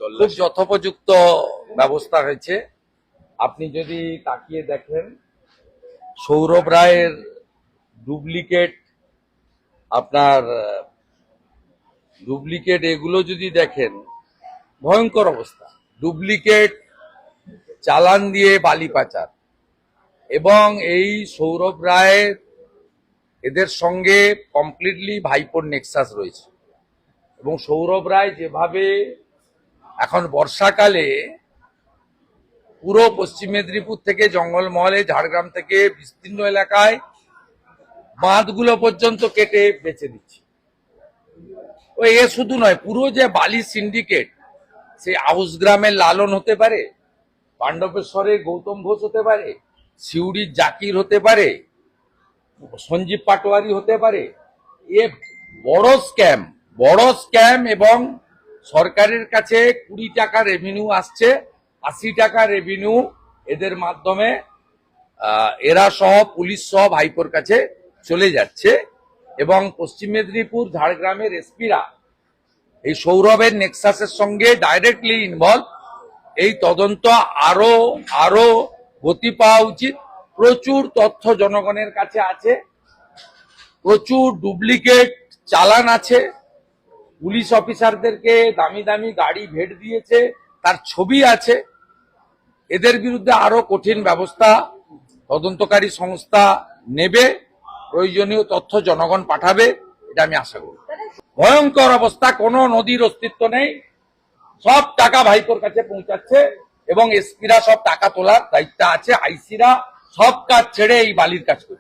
খুব যথোপযুক্ত ব্যবস্থা হয়েছে। আপনি যদি তাকিয়ে দেখেন সৌরভ রায়ের ডুপ্লিকেট এগুলো যদি দেখেন ভয়ঙ্কর অবস্থা। ডুপ্লিকেট চালান দিয়ে বালি পাচার, এবং এই সৌরভ রায়ের এদের সঙ্গে কমপ্লিটলি ভাইপোর নেক্সাস রয়েছে। এবং সৌরভ রায় যেভাবে এখন বর্ষাকালে পুরো পশ্চিম মেদিনীপুর থেকে জঙ্গলমহলে, ঝাড়গ্রাম থেকে বিস্তীর্ণ এলাকায় বাঁধগুলো পর্যন্ত কেটে বেচে দিচ্ছে। ও এ শুধু নয়, পুরো যে বালি সিন্ডিকেট, সেই আউস গ্রামের লালন হতে পারে, পাণ্ডবেশ্বরের গৌতম ঘোষ হতে পারে, সিউড়ির জাকির হতে পারে, সঞ্জীব পাটোয়ারি হতে পারে। এ বড় স্ক্যাম, এবং সরকারের কাছে 20 টাকা রেভিনিউ আসছে, 80 টাকা রেভিনিউ এদের মাধ্যমে এরা সহ পুলিশ সহ ভাইপোর কাছে চলে যাচ্ছে। এবং পশ্চিম মেদিনীপুর, ঝাড়গ্রামের এসপিরা এই সৌরভের নেক্সাসের সঙ্গে ডাইরেক্টলি ইনভলভ। এই তদন্ত আরো গতি পাওয়া উচিত। প্রচুর তথ্য জনগণের কাছে আছে, প্রচুর ডুপ্লিকেট চালান আছে, পুলিশ অফিসারদেরকে দামি দামি গাড়ি ভেট দিয়েছে, তার ছবি আছে। এদের বিরুদ্ধে আরো কঠিন ব্যবস্থা তদন্তকারী সংস্থা নেবে, প্রয়োজনীয় তথ্য জনগণ পাঠাবে, এটা আমি আশা করি। ভয়ঙ্কর অবস্থা, কোনো নদীর অস্তিত্ব নেই, সব টাকা ভাইপোর কাছে পৌঁছাচ্ছে, এবং এসপিরা সব টাকা তোলার দায়িত্ব আছে, আইসিরা সব কাজ ছেড়ে এই বালির কাজ করছে।